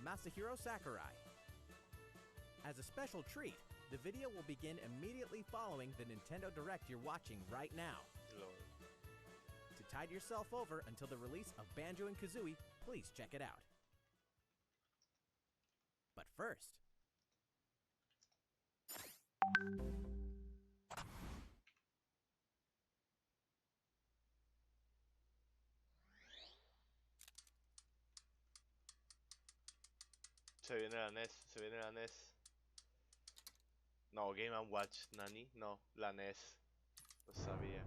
Masahiro Sakurai. As a special treat, the video will begin immediately following the Nintendo Direct you're watching right now. Lord. To tide yourself over until the release of Banjo & Kazooie, please check it out. But first... Se viene la NES, se viene la NES. No, Game & Watch, Nani, no, la NES. Lo sabía.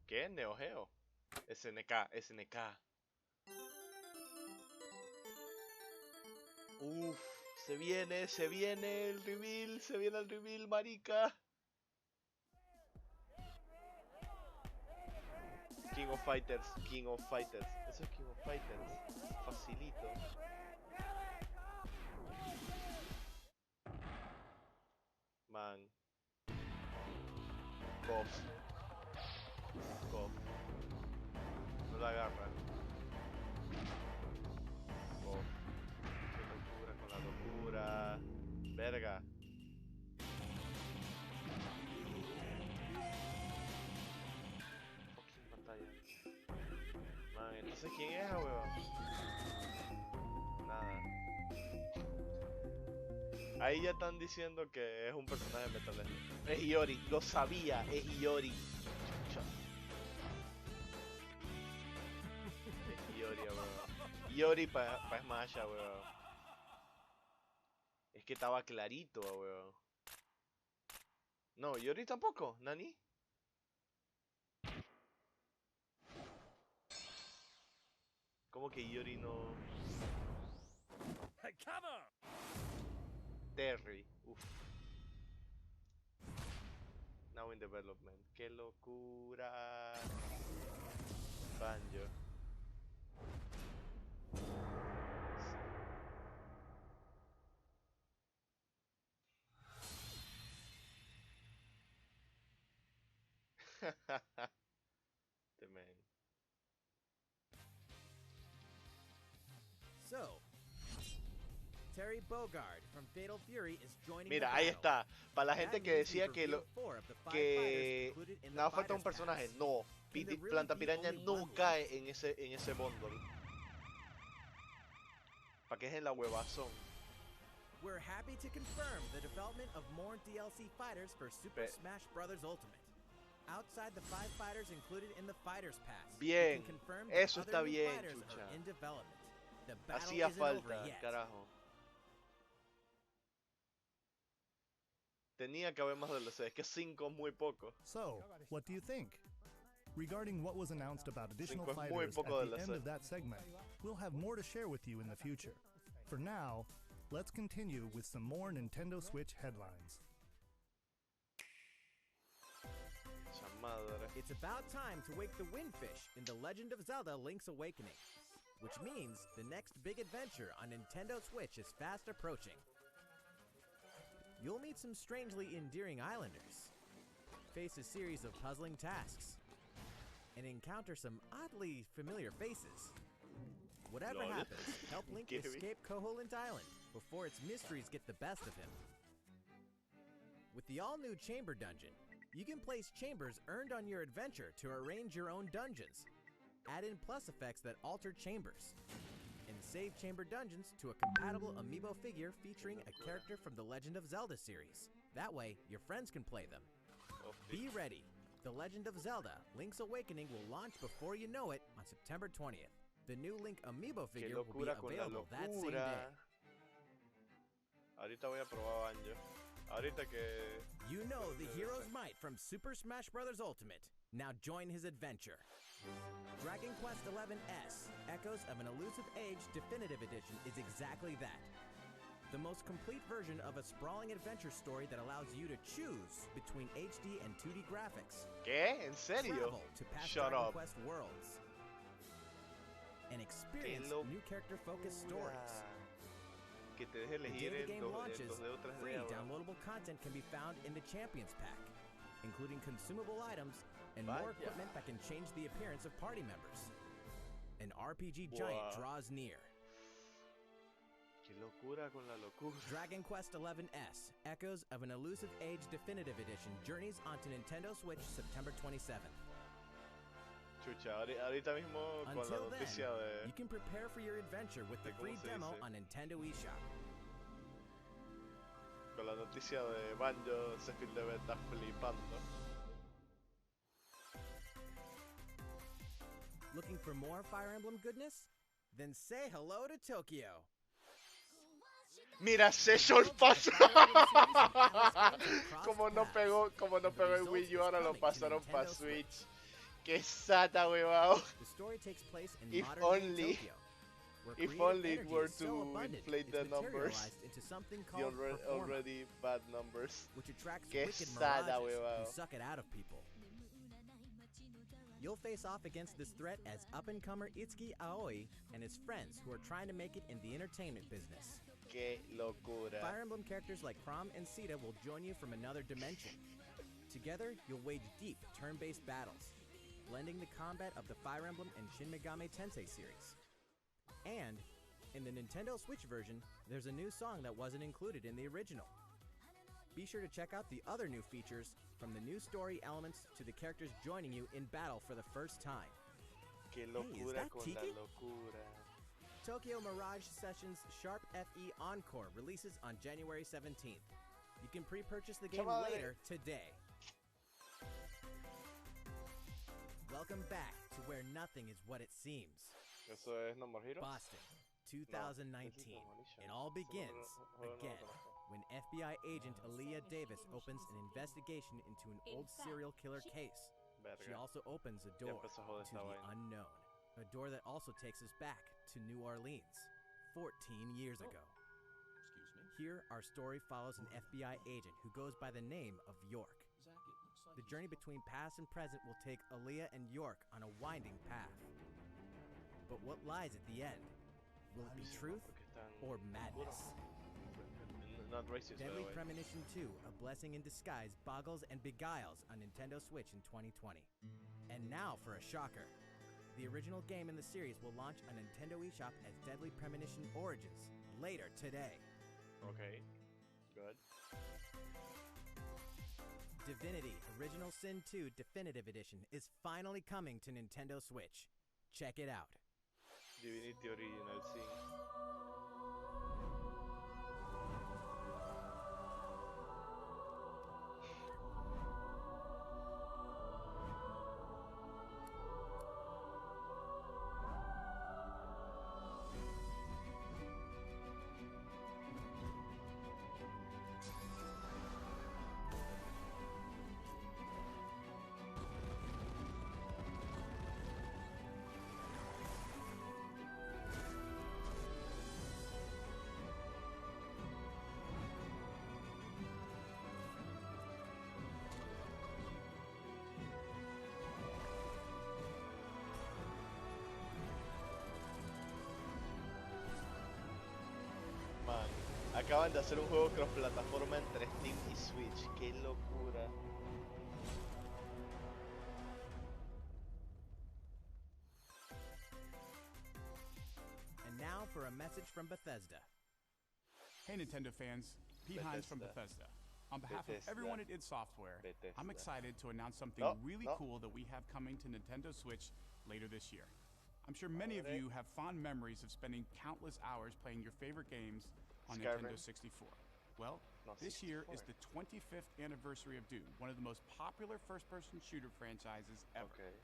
¿Qué? Neo Geo. SNK, SNK. Uff, se viene el reveal, se viene el reveal, marica. King of Fighters, King of Fighters. Eso es King of Fighters. Facilito. Man. Kof. Kof. No la agarra. Kof. Qué locura con la locura. Verga. Fucking pantalla. Man, entonces ¿quién es, weón? Nada. Ahí ya están diciendo que es un personaje de Metal Slug. Es Iori, lo sabía, es Iori. Chucha. Es Iori, weón. Iori pa Smash, weón. Es que estaba clarito, weón. No, Iori tampoco, ¿Nani? ¿Cómo que Iori no? Terry, uff. Now in development. ¡Qué locura! Banjo. The man. So, Terry Bogard from Fatal Fury is joining. Mira, ahí está. Para la gente que decía que nada falta un personaje, no. Planta Piraña no cae en ese bundle. Para que es en la huevazón. We're happy to confirm the development of more DLC fighters for Super Smash Bros. Ultimate. Outside the 5 fighters included in the Fighters Pass. Bien, eso está bien, chucha. Hacía falta, carajo. Tenía que haber más DLC, es que 5 es muy poco. So, what do you think? Regarding what was announced about additional fighters at the end of that segment, we'll have more to share with you in the future. For now, let's continue with some more Nintendo Switch headlines. It's about time to wake the Windfish in The Legend of Zelda Link's Awakening, which means the next big adventure on Nintendo Switch is fast approaching. You'll meet some strangely endearing islanders, face a series of puzzling tasks, and encounter some oddly familiar faces. Whatever happens, help Link escape Koholint Island before its mysteries get the best of him. With the all-new Chamber Dungeon, you can place chambers earned on your adventure to arrange your own dungeons, add in plus effects that alter chambers, and save chamber dungeons to a compatible amiibo figure featuring a character from the Legend of Zelda series. That way, your friends can play them. Be ready! The Legend of Zelda Link's Awakening will launch before you know it on September 20th. The new Link amiibo figure will be available that same day. Ahorita voy a probar Banjo. Ahorita que... You know the hero's might from Super Smash Bros. Ultimate. Now join his adventure. Dragon Quest XI-S, Echoes of an Elusive Age Definitive Edition is exactly that. The most complete version of a sprawling adventure story that allows you to choose between HD and 2D graphics. ¿Qué? ¿En serio? Travel to past Dragon Quest worlds. And experience new character-focused stories. Que te deje elegir the game launches, 2D o 3D. Free downloadable content can be found in the Champions Pack, including consumable items and more equipment that can change the appearance of party members. An RPG giant draws near. locura con la locura. Dragon Quest XI-S, Echoes of an Elusive Age Definitive Edition, journeys onto Nintendo Switch September 27th. Chucha, ahorita mismo con la Until noticia then, de... you can prepare for your adventure with the free demo on Nintendo eShop. Con la noticia de Banjo, Sheffield debe estar flipando. Looking for more Fire Emblem goodness? Then say hello to Tokyo. Mira, Session Pass. Como no pegó el Wii U, ahora lo pasaron para Switch. Qué sata, huevado. The story takes place in If modern only- Tokyo, where If creative only it energy were is so to abundant, inflate it's the numbers. materialized into something The called performa, already bad numbers. which attracts Qué wicked sada, mirages huevado. who suck it out of people. You'll face off against this threat as up-and-comer Itsuki Aoi and his friends who are trying to make it in the entertainment business. Qué locura. Fire Emblem characters like Chrom and Sita will join you from another dimension. Together, you'll wage deep, turn-based battles, blending the combat of the Fire Emblem and Shin Megami Tensei series. And, in the Nintendo Switch version, there's a new song that wasn't included in the original. Be sure to check out the other new features, from the new story elements to the characters joining you in battle for the first time. Qué Hey, is locura that con la Tiki? locura. Tokyo Mirage Sessions Sharp FE Encore releases on January 17th. You can pre-purchase the game Chaval. later today. Welcome back to where nothing is what it seems. ¿Eso es No More Heroes? Boston, 2019. It all begins again when FBI agent Aaliyah Davis opens an investigation into an old serial killer case. She Verga. also opens a Ya door empezó a joder to esta the vaina. unknown. A door that also takes us back to New Orleans, 14 years ago. Excuse me? Here, our story follows an FBI agent who goes by the name of York. Zach, it looks like The journey between past and present will take Aaliyah and York on a winding path. But what lies at the end? Will it be truth Porque están or madness? not racist, by the Deadly way. Premonition 2, A Blessing in Disguise, boggles and beguiles on Nintendo Switch in 2020. And now for a shocker. The original game in the series will launch on Nintendo eShop as Deadly Premonition Origins later today. Okay, good. Divinity Original Sin 2 Definitive Edition is finally coming to Nintendo Switch. Check it out. Divinity Original Sin. Man, acaban de hacer un juego cross plataforma entre Steam y Switch. Qué locura. And now for a message from Bethesda. Hey Nintendo fans, Pete Hines from Bethesda. On behalf Bethesda. of everyone at id Software, I'm Bethesda. excited to announce something No, really no. cool that we have coming to Nintendo Switch later this year. I'm sure many of Alright. you have fond memories of spending countless hours playing your favorite games on Skyrim. Nintendo 64. Well, No, this year is 64. the 25th anniversary of Doom, one of the most popular first-person shooter franchises ever. Okay.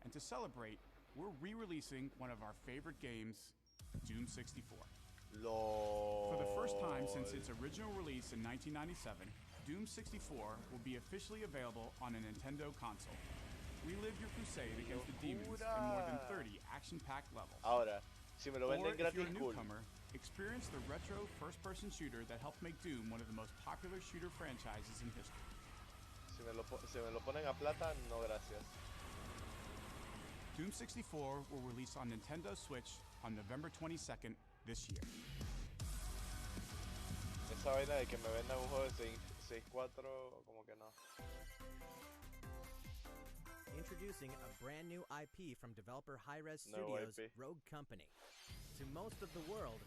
And to celebrate, we're re-releasing one of our favorite games, Doom 64. LOL. For the first time since its original release in 1997, Doom 64 will be officially available on a Nintendo console. Relive your crusade against the demons in more than 30 action-packed levels. Ahora, si me lo Or venden if you're gratis, a cool. newcomer, experience the retro first-person shooter that helped make Doom one of the most popular shooter franchises in history. Si me lo ponen a plata, no gracias. Doom 64 will release on Nintendo Switch on November 22nd this year. Esa vaina de que me vendan un juego de 6.4, como que no. Introducing a brand new IP from developer Hi-Res No Studios' IP. Rogue Company. To most of the world,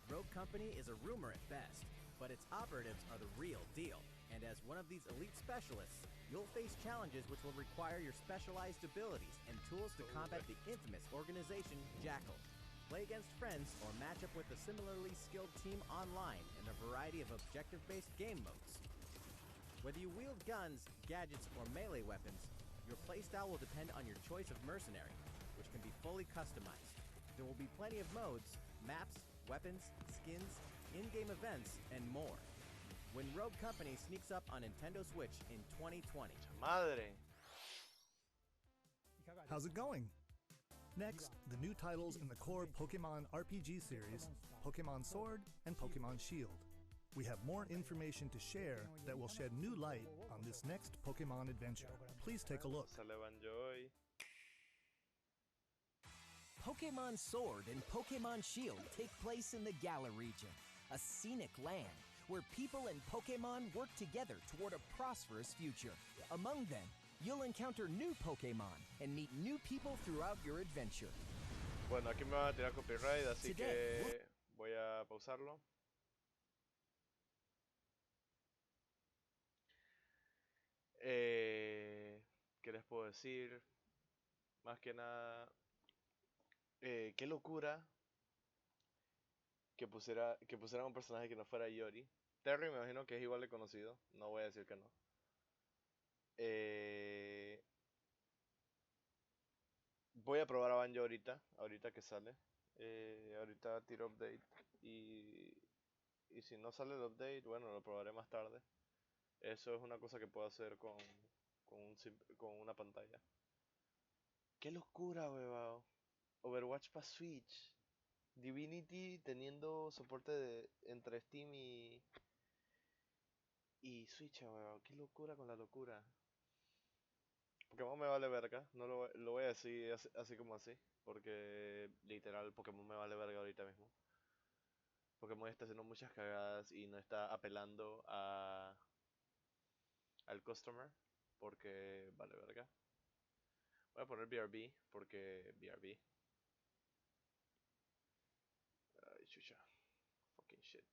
Rogue Company is a rumor at best, but its operatives are the real deal. And as one of these elite specialists, you'll face challenges which will require your specialized abilities and tools to combat the infamous organization Jackal. Play against friends or match up with a similarly skilled team online in a variety of objective-based game modes. Whether you wield guns, gadgets, or melee weapons, your playstyle will depend on your choice of mercenary, which can be fully customized. There will be plenty of modes, maps, weapons, skins, in-game events, and more. When Rogue Company sneaks up on Nintendo Switch in 2020. Madre. How's it going? Next, the new titles in the core Pokemon RPG series, Pokemon Sword and Pokemon Shield. We have more information to share that will shed new light on this next Pokemon adventure. Please take a look. Pokemon Sword and Pokemon Shield take place in the Galar region, a scenic land where people and Pokemon work together toward a prosperous future. Among them, you'll encounter new Pokemon and meet new people throughout your adventure. Bueno, aquí me van a tirar copyright, así que voy a pausarlo. ¿Qué les puedo decir? Más que nada, qué locura que pusieran un personaje que no fuera Yori. Terry me imagino que es igual de conocido, no voy a decir que no. Voy a probar a Banjo ahorita que sale. Ahorita tiro update y si no sale el update, bueno, lo probaré más tarde. Eso es una cosa que puedo hacer con una pantalla. ¡Qué locura, weón! Overwatch para Switch. Divinity teniendo soporte entre Steam y Switch, weón. ¡Qué locura con la locura! Pokémon me vale verga, no lo voy a decir así como así, porque literal Pokémon me vale verga ahorita mismo. Pokémon está haciendo muchas cagadas y no está apelando al customer, porque vale verga. Voy a poner BRB, porque BRB. Ay, chucha. Fucking shit.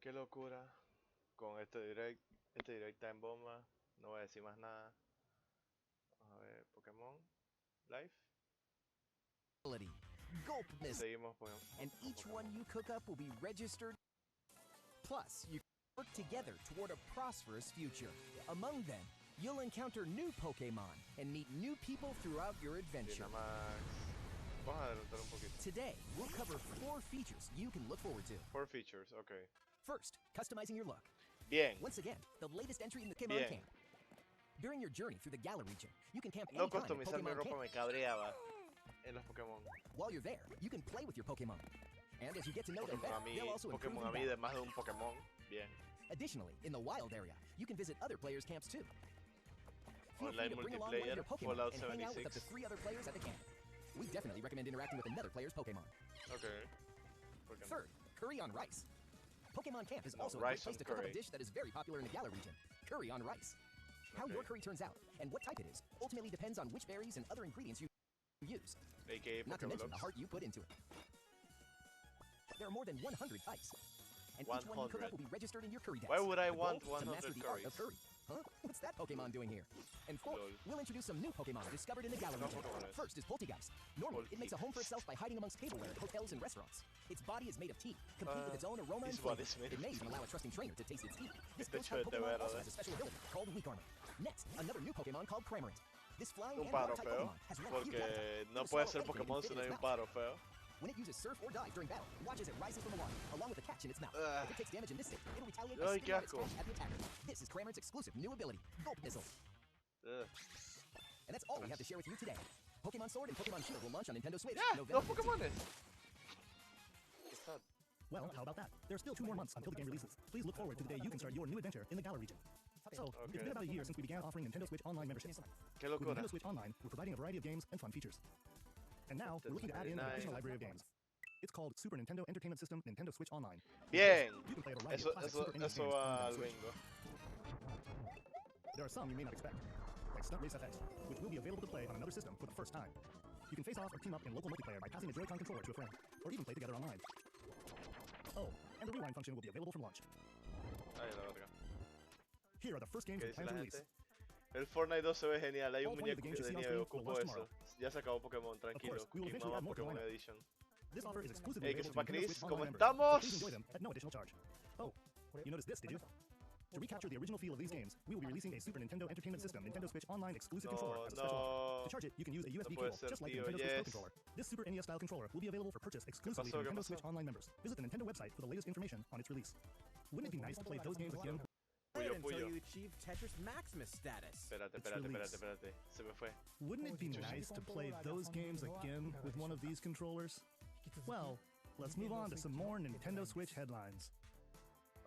Qué locura con este direct en bomba. No voy a decir más nada. Vamos a ver, Pokémon Live. Seguimos Pokémon. And each one you cook up will be registered. Plus, you work together toward a prosperous future. Among them, you'll encounter new Pokemon and meet new people throughout your adventure. Vamos a adelantar un poquito. Today, we'll cover 4 features you can look forward to. 4 features, okay. First, customizing your look. Bien. Once again, the latest entry in the Pokemon camp. During your journey through the Galar region, you can camp No anytime at customizar mi Pokemon ropa camp. me cabreaba en los Pokémon. While you're there, you can play with your Pokemon. And as you get to know them better, they'll also improve Pokémon a mí in de battle. más de un Pokémon. Bien. Additionally, in the wild area, you can visit other players' camps too. Feel free Online to bring along one of multiplayer, your Pokemon Fallout and hang out with up to 76. 3 other players at the camp. We definitely recommend interacting with another player's Pokemon. Okay. ¿Por qué no? Third, curry on rice. Pokemon Camp is No, also a great rice place on to cook up a curry. dish that is very popular in the Galar region, curry on rice. How Okay. your curry turns out and what type it is ultimately depends on which berries and other ingredients you use. AKA Not to mention the Pokeblocks. heart you put into it. There are more than 100 types. And each one you cook up will be registered in your curry dex. Why would I The goal want is to master 100 the art of curries? curry. Huh? What's that Pokemon doing here? And fourth, Lol. we'll introduce some new Pokemon discovered in the gallery. No region. Pokemones. First is Poltegeist. Normally, it makes a home for Poltegeist. itself by hiding amongst tableware at hotels and restaurants. Its body is made of tea, complete with its own aroma and his flavor. body's made It of may even tea. allow a trusting trainer to taste its tea. This Este ghost-type chute Pokemon also verde. has a special ability called Weak Armor. Next, another new Pokemon called Cramorant. This flying Un and paro water-type feo. Pokemon has run a few Porque data. no It'll puede swallow ser anything it can Pokémon fit si in no hay its un mouth. paro feo. When it uses surf or dive during battle, watch as it rises from the water, along with a catch in its mouth. Ugh. If it takes damage in this state, it'll retaliate Ay, by qué spitting out its asco. catch at the attacker. This is Cramorant's exclusive new ability, Gulp Missile. Ugh. And that's all we have to share with you today. Pokemon Sword and Pokemon Shield will launch on Nintendo Switch Ya, November dos 15th. Pokémones. ¿Qué está? Well, how about that? There's still 2 more months until the game releases. Please look forward to the day you can start your new adventure in the Galar region. So, it's Okay. been about a year since we began offering Nintendo Switch Online memberships. Qué With locura. Nintendo Switch Online, we're providing a variety of games and fun features. And now, we're looking to add in an additional library of games. It's called Super Nintendo Entertainment System Nintendo Switch Online. Bien. You can play a variety Eso, of classic eso, Super NES eso games on va Nintendo al Switch. bingo. There are some you may not expect, like Stunt Race FX, which will be available to play on another system for the first time. You can face off or team up in local multiplayer by passing a Joy-Con controller to a friend, or even play together online. Oh, and the rewind function will be available from launch. Ay, la verga. Here are the first games ¿Qué we dice plan la to release. gente? El Fortnite 2 se ve genial. Hay un All 20 of the muñeco games you de see on nieve. screen Ocupo will launch eso. tomorrow. Ya se acabó Pokémon, tranquilo. course, we will Y eventually mamá add more to the Pokémon lineup. Edition. This offer is exclusively Hey, que available sepa to Nintendo Chris, Switch ¿cómo Online members, so estamos? please enjoy them at no additional charge. Oh, you noticed this, did you? To recapture the original feel of these games, we will be releasing a Super Nintendo Entertainment System Nintendo Switch Online exclusive controller as a special offer. No. To charge it, you can use a USB puede cable, ser, just like the tío, Nintendo Switch Pro yes. controller. This Super NES style controller will be available for purchase exclusively pasó? to ¿Qué Nintendo pasó? Switch Online members. Visit the Nintendo website for the latest information on its release. Wouldn't it be nice to play those games again? Wait Puyo, until puyo. you achieve Tetris Maximus status. Espérate, It's espérate, release. espérate, espérate. Se me fue. Wouldn't it be nice to play those games again with one of these controllers? Well, let's move on to some more Nintendo Switch headlines.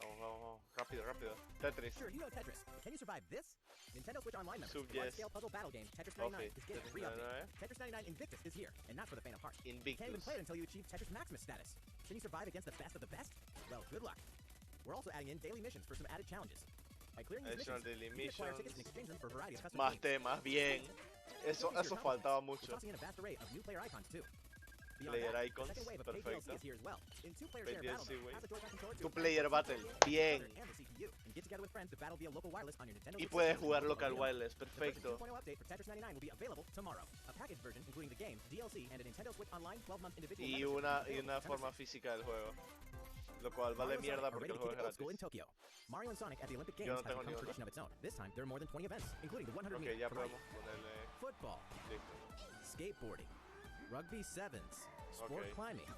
Vamos, vamos, vamos. Rápido, rápido. Tetris. Sure, you know Tetris. Can you survive this? Nintendo Switch Online members, Sub the yes. large-scale puzzle battle game Tetris 99 Okay. is getting a free update. Tetris 99 Invictus is here, and not for the faint of heart. You can't even Invictus. play it until you achieve Tetris Maximus status. Can you survive against the best of the best? Well, good luck. We're also adding in daily missions for some added challenges. By clearing these Additional missions, daily you can acquire tickets and missions. exchange them for a variety of custom Más games. temas, bien. Eso, Focus eso your faltaba accomplishments. mucho. We're tossing in a vast array of new player icons too. Beyond Player that, icons, the second wave of paid perfecto. DLC is here as well. In two-player Paid shared battle DLC, mode, güey. have the Joy-Con controller to Tu a friend, player battle, bien. and the CPU, and get together with friends to battle via local wireless on your Nintendo Y Switch puedes system. jugar local The wireless, version perfecto. 2.0 update for Tetris 99 will be available tomorrow. A package version including the game, DLC, and a Nintendo Switch Online 12-month individual Y membership una, will y be una available forma September 6th. física del juego. Lo cual vale Mario and mierda Sonic are porque ready el to juego keep es it old school in gratis. Tokyo. Mario and Sonic at the Olympic Yo Games no have tengo become ni a uno. tradition of its own. This time, there are more than 20 events, including the 100 Ok, meter ya variety. podemos ponerle. Football, Listo. skateboarding, rugby sevens, sport Okay. climbing,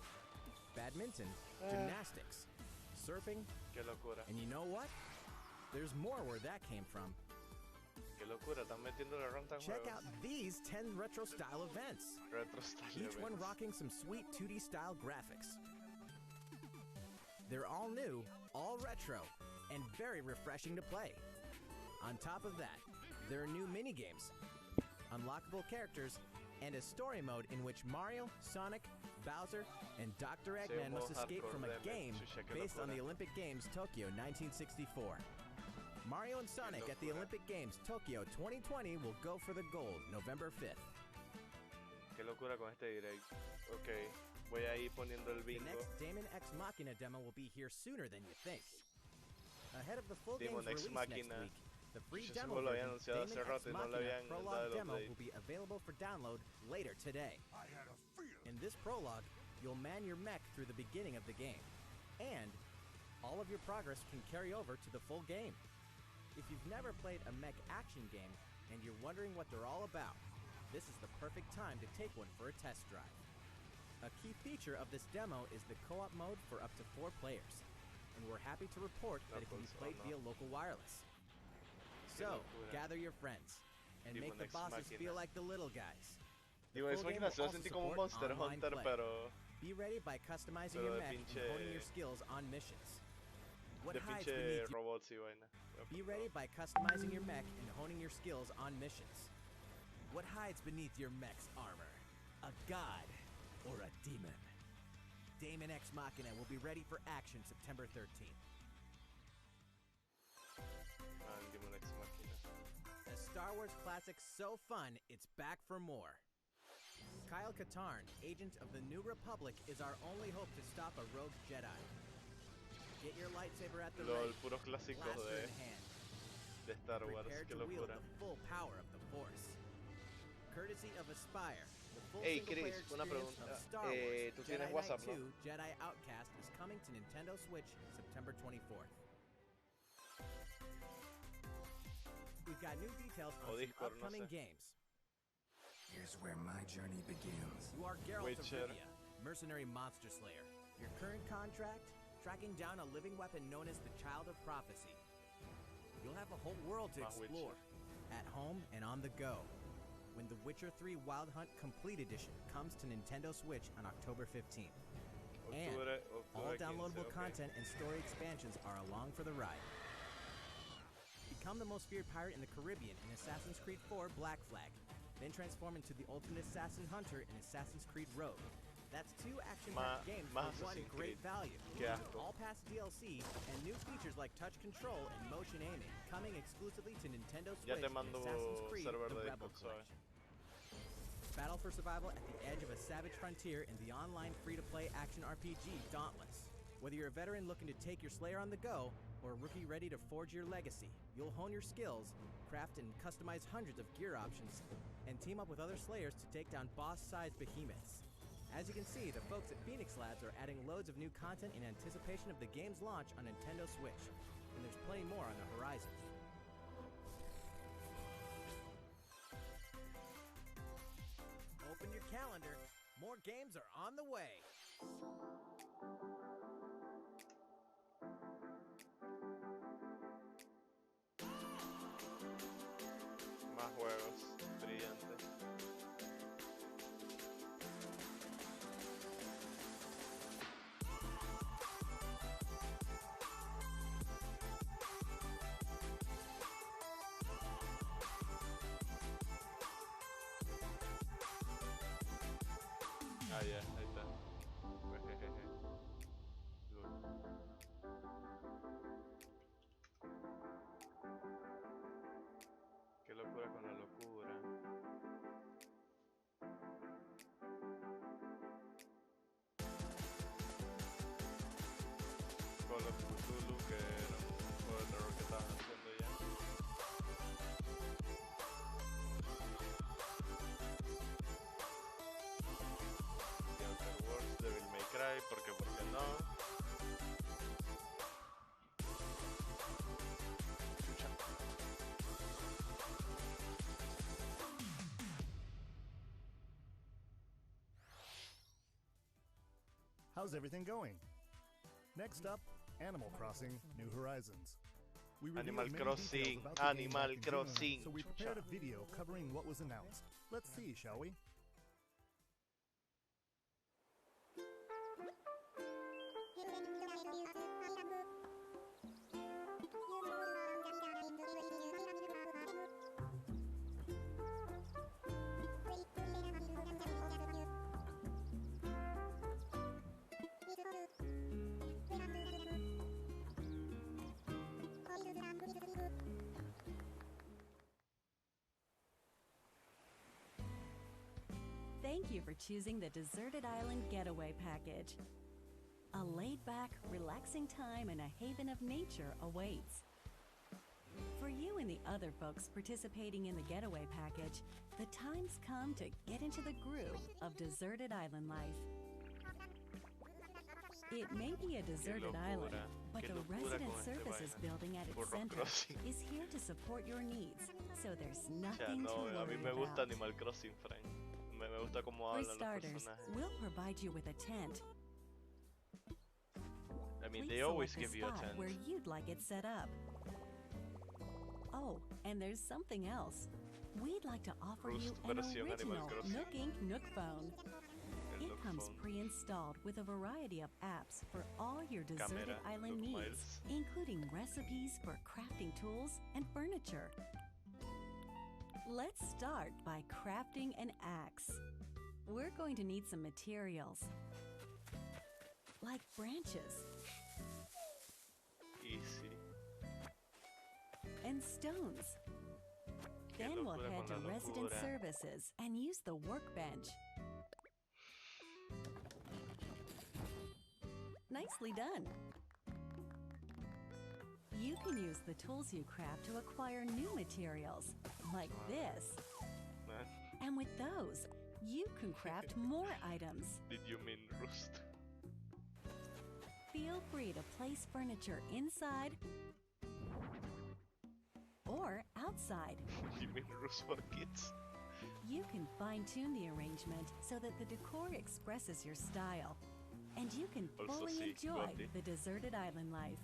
badminton, gymnastics, surfing, Qué locura. and you know what? There's more where that came from. Qué locura. Están metiendo la ronda en Check juegos. out these 10 retro style events. Retro style Each one events. rocking some sweet 2D style graphics. They're all new, all retro, and very refreshing to play. On top of that, there are new mini-games, unlockable characters, and a story mode in which Mario, Sonic, Bowser, and Dr. Eggman must modo escape from a hardcore, game damn it. Chucha, qué based on the locura. Olympic Games Tokyo 1964. Mario and Sonic at the locura. Olympic Games Tokyo 2020 will go for the gold November 5th. Qué locura con este direct. Ok. Voy a ir poniendo el The bingo. next Damon X Machina demo will be here sooner than you think. Ahead of the full Demon game's X release next Machina. week, the free Ese demo juego lo habían version, anunciado Damon hace X rato y no le Machina habían Prologue dado el demo update. will be available for download later today. In this prologue, you'll man your mech through the beginning of the game, and all of your progress can carry over to the full game. If you've never played a mech action game and you're wondering what they're all about, this is the perfect time to take one for a test drive. A key feature of this demo is the co-op mode for up to 4 players, and we're happy to report that it can be played via local wireless. So, locura. gather your friends and make Demon the X bosses Machina. feel like the little guys. The Digo, full es game máquina, will se va a also sentir como un support Monster online Hunter, play. pero Be ready by customizing Pero your de mech and pinche- honing your skills on missions. What de hides pinche beneath you? robots y vaina. Be ready by customizing your mech and honing your skills on missions. What hides beneath your mech's armor? A god or a demon? Damon X Machina will be ready for action September 13th. Ah, el Demon X Machina. Star Wars classic so fun, it's back for more. Kyle Katarn, agent of the New Republic, is our only hope to stop a rogue Jedi. Get your lightsaber at the ready, puros clásicos blaster in hand. de Star Wars, Prepare qué to wield locura. the full power of the Force. Courtesy of Aspire, the full Hey, single-player Chris, una experience pregunta. of Star Wars, ¿Tú Jedi tienes Knight WhatsApp, 2, no? Jedi Outcast is coming to Nintendo Switch September 24th. We've got new details on some Discord, no upcoming sé. games. Here's where my journey begins. You are Geralt of Witcher. Rivia, mercenary monster slayer. Your current contract? Tracking down a living weapon known as the Child of Prophecy. You'll have a whole world to Más explore, Witcher. at home and on the go. When The Witcher 3 Wild Hunt Complete Edition comes to Nintendo Switch on October 15th. And all 15, downloadable okay. content and story expansions are along for the ride. Become the most feared pirate in the Caribbean in Assassin's Creed 4 Black Flag. Then transform into the ultimate assassin hunter in Assassin's Creed Rogue. That's 2 action-packed games for one Assassin's great Creed. value. Qué asco. All past DLC and new features like touch control and motion aiming coming exclusively to Nintendo Ya Switch te in mando Assassin's Creed server The de Rebel Discord, Collection. Battle for survival at the edge of a savage frontier in the online free-to-play action RPG Dauntless. Whether you're a veteran looking to take your Slayer on the go, or a rookie ready to forge your legacy, you'll hone your skills, craft and customize hundreds of gear options, and team up with other Slayers to take down boss-sized behemoths. As you can see, the folks at Phoenix Labs are adding loads of new content in anticipation of the game's launch on Nintendo Switch, and there's plenty more on the horizon. Open your calendar. More games are on the way. Más juegos brillantes. Ah, ya, ahí está. Jejeje. Lol. Qué locura con la locura. Call of Cthulhu, que era un juego de terror que estaban haciendo ya. The Outer Worlds, Devil May Cry, ¿por qué no? Chucha. How's everything going? Next up, Animal Crossing New Horizons. We revealed Animal many Crossing, details about the game Animal back in June, Crossing, so we chucha. prepared a video covering what was announced. Let's see, shall we? Thank you for choosing the Deserted Island Getaway Package. A laid-back, relaxing time and a haven of nature awaits. For you and the other folks participating in the Getaway Package, the time's come to get into the groove of deserted island life. It may be a deserted island, but qué the locura Resident con este Services vaina. building at its Burro center Crossing. is here to support your needs, so there's Ya, nothing no, to a mí worry me gusta about. Animal Crossing, Frank. Me gusta cómo For hablan los starters, personajes. we'll provide you with a tent. I mean, Please they always select give a you a spot tent. where you'd like it set up. Oh, and there's something else. We'd like to offer you Roost an versión Animal original Crossing. Nook Inc. Nook phone. El It Nook comes phone. pre-installed with a variety of apps for all your deserted Camera, island Nook needs, Miles. including recipes for crafting tools and furniture. Let's start by crafting an axe. We're going to need some materials, like branches Easy. and stones. Then we'll locura head to con la resident locura. services and use the workbench. Nicely done. You can use the tools you craft to acquire new materials, like this. Man, And with those, you can craft more items. did you mean roost? Feel free to place furniture inside or outside. You mean roost for kids? You can fine-tune the arrangement so that the decor expresses your style. And you can Also fully sí, enjoy Gotti. the deserted island life.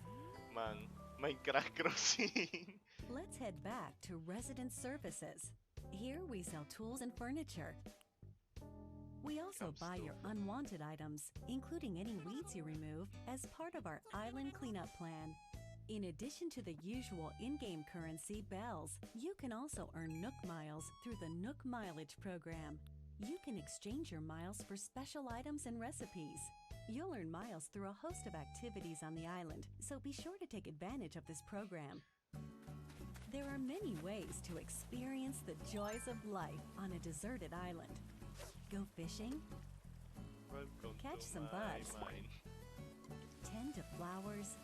Man, Minecraft Crossing. Let's head back to resident services. Here we sell tools and furniture. We also I'm buy your stupid. unwanted items, including any weeds you remove, as part of our island cleanup plan. In addition to the usual in-game currency, bells, you can also earn Nook Miles through the Nook Mileage program. You can exchange your miles for special items and recipes. You'll earn miles through a host of activities on the island, so be sure to take advantage of this program. There are many ways to experience the joys of life on a deserted island. Go fishing, Welcome Catch to some my bugs. mine. tend to flowers,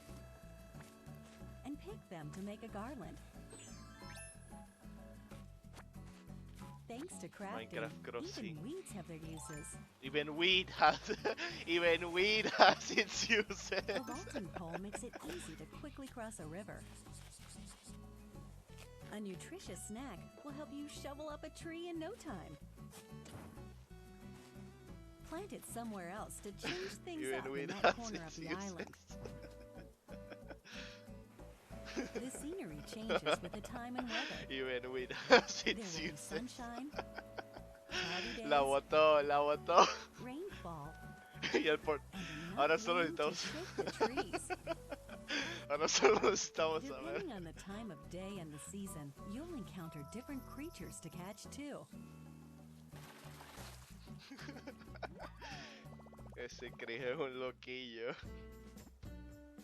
and pick them to make a garland. Thanks to crafting, Minecraft Crossing. even weeds have their uses. Even weed has its uses. A vaulting pole makes it easy to quickly cross a river. A nutritious snack will help you shovel up a tree in no time. Plant it somewhere else to change things Even up in weed that has corner of its the uses. island. The scenery changes with the time and weather. Even weed has There its will be uses. sunshine, cloudy days, La botó. rainfall, Y el por... and enough Ahora solo rain to necesitamos... shake the trees. Ahora solo necesitamos saber. Depending on the time of day and the season, you'll encounter different creatures to catch too. Ese Chris es un loquillo.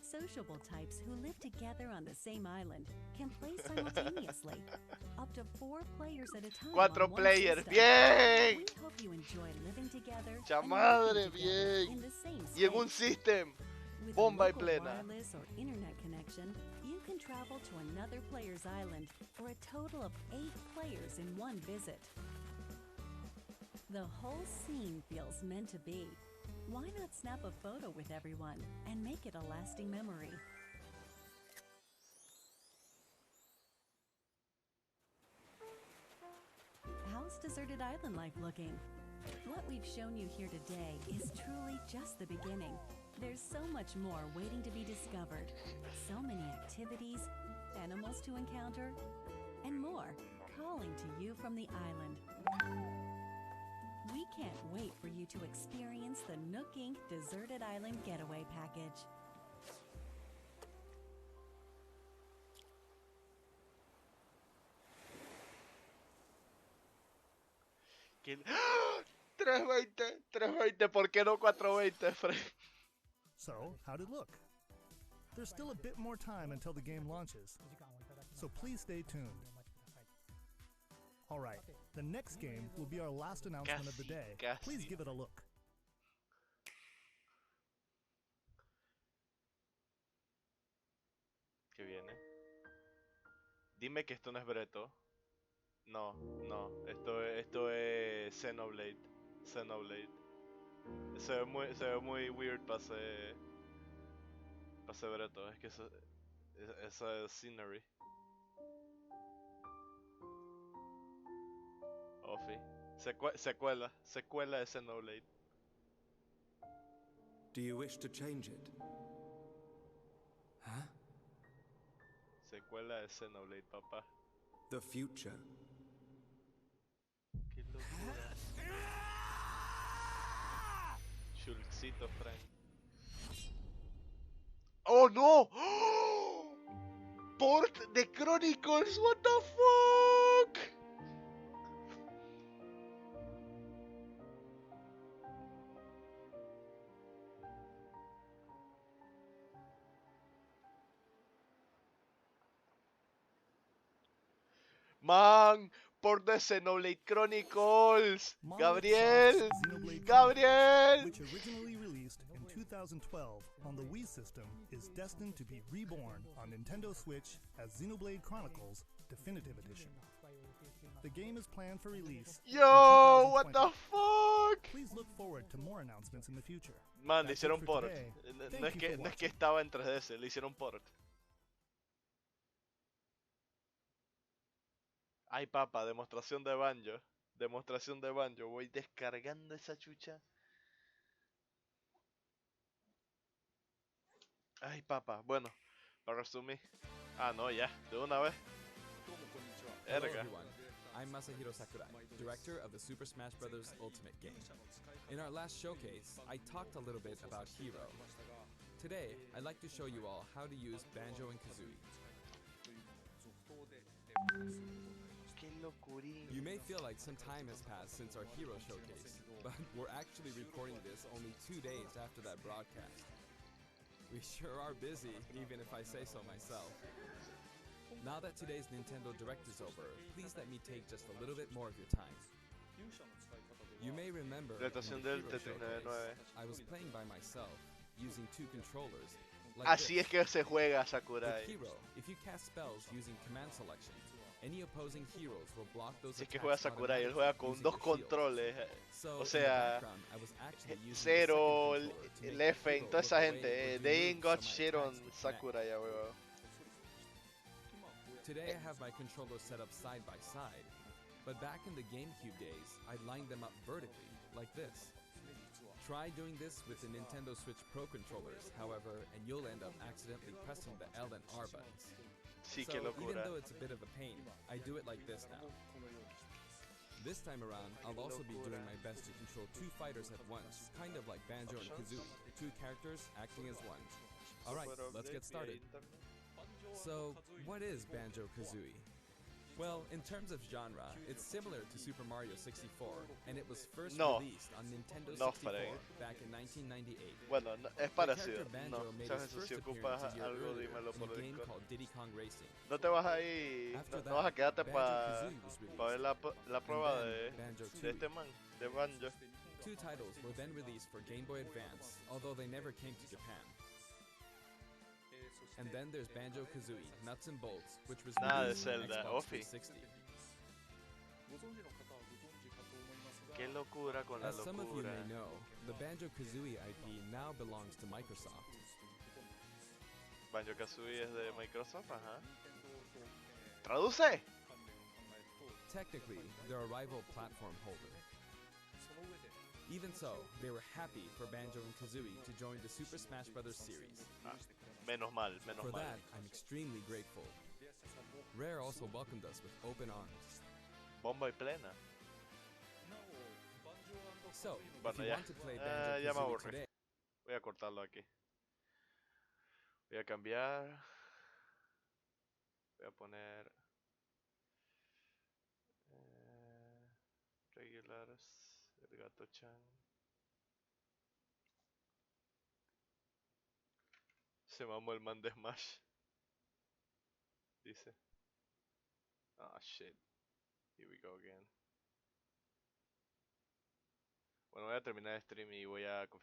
Sociable types who live together on the same island can play simultaneously, up to 4 players at a time. 4 on one players. system. ¡Bien! We hope you enjoy living together ¡Cha and madre! working together ¡Bien! in the same Y en un space. system. With Bomba a y local plena. wireless or internet connection, you can travel to another player's island for a total of 8 players in one visit. The whole scene feels meant to be. Why not snap a photo with everyone and make it a lasting memory? How's deserted island life looking? What we've shown you here today is truly just the beginning. There's so much more waiting to be discovered. So many activities, animals to encounter, and more calling to you from the island. We can't wait for you to experience the Nook Inc. Deserted Island Getaway Package. ¡Ah! 320, 320, ¿por qué no 420, Fred? So, how'd it look? There's still a bit more time until the game launches, so please stay tuned. Alright, the next game will be our last announcement of the day. Please give it a look. ¿Qué viene? Dime que esto no es Breto. No, no, esto es Xenoblade. Xenoblade. Se ve muy weird para ser Breto. Es que esa es scenery. Ofi. Secuela de Xenoblade. Do you wish to change it? Huh? Secuela de Xenoblade, papá. The future. Qué locura. Shulkcito, Frank. ¡Oh, no! ¡Oh! Port de Chronicles, what the fuck? Man, por the Xenoblade Chronicles. Gabriel. Monolith Soft's Xenoblade Gabriel. Chronicles, which originally released in 2012 on the Wii system, is destined to be reborn on Nintendo Switch as Xenoblade Chronicles Definitive Edition. The game is planned for release Yo, in what the 2020. fuck? Please look forward to more announcements in the future. Man, le That's it hicieron for port. today. No es que estaba en 3DS, le hicieron port. Ay, papa, demostración de banjo. Demostración de banjo. Voy descargando esa chucha. Ay, papa. Bueno, para resumir. Ah, no, ya. De una vez. Hello Erga. everyone, I'm Masahiro Sakurai, director of the Super Smash Bros. Ultimate game. In our last showcase, I talked a little bit about Hero. Today, I'd like to show you all how to use Banjo and Kazooie. Qué locurín. You may feel like some time has passed since our Hero showcase, but we're actually recording this only 2 days after that broadcast. We sure are busy, even if I say so myself. Now that today's Nintendo Direct is over, please let me take just a little bit more of your time. You may remember in the Presentación del Hero Tetris showcase, 99. I was playing by myself, using 2 controllers. Like Así this. es que se juega With Sakurai. Hero, if you cast spells using command selection, any opposing heroes will block those Si es que attacks juega Sakurai, él juega con automatically dos using your shield. controles. So, O in the sea, background, I was actually using the Zero, second controller to make the Leffen, hero toda look esa away gente. or do They moves ain't got so my shit on attacks would connect. Sakurai, ya weón. Today I have my controllers set up side by side, but back in the GameCube days, I lined them up vertically, like this. Try doing this with the Nintendo Switch Pro controllers, however, and you'll end up accidentally pressing the L and R buttons. Sí, So, qué even locura. though it's a bit of a pain, I do it like this now. This time around, I'll also be doing my best to control 2 fighters at once, kind of like Banjo and Kazooie, 2 characters acting as one. Alright, let's get started. So, what is Banjo-Kazooie? Well, in terms of genre, it's similar to Super Mario 64, and it was first released on Nintendo 64 back in 1998. Bueno, no, es The parecido. character Banjo No, made sabes his si first ocupas appearance a year algo, earlier dímelo in por a el game Discord. called Diddy Kong Racing. No te vas ahí, After no vas a that, quedarte para Banjo-Kazooie was released. ver la prueba And de then Banjo este Tooie. man, de Banjo. 2 titles were then released for Game Boy Advance, although they never came to Japan. And then there's Banjo-Kazooie, Nuts and Bolts, which was Nada de released on Zelda, Xbox Ofi. 360. Qué locura con la As some of you locura. may know, the Banjo-Kazooie IP now belongs to Microsoft. Banjo Kazooie es de Microsoft, ajá. Traduce. Technically, they're a rival platform holder. Even so, they were happy for Banjo and Kazooie to join the Super Smash Bros. Series. Ah, menos mal, menos For mal. that, I'm extremely grateful. Rare also welcomed us with open arms. Bomba y plena. So, if Bueno, you ya. want to play Ya me Banjo-Kazooie aburrí. today, Voy a cortarlo aquí. Voy a cambiar. Voy a poner regulars, el gato Chan. Se mamó el man de Smash. Dice. Ah, shit. Here we go again. Bueno, voy a terminar el stream y voy a configurar.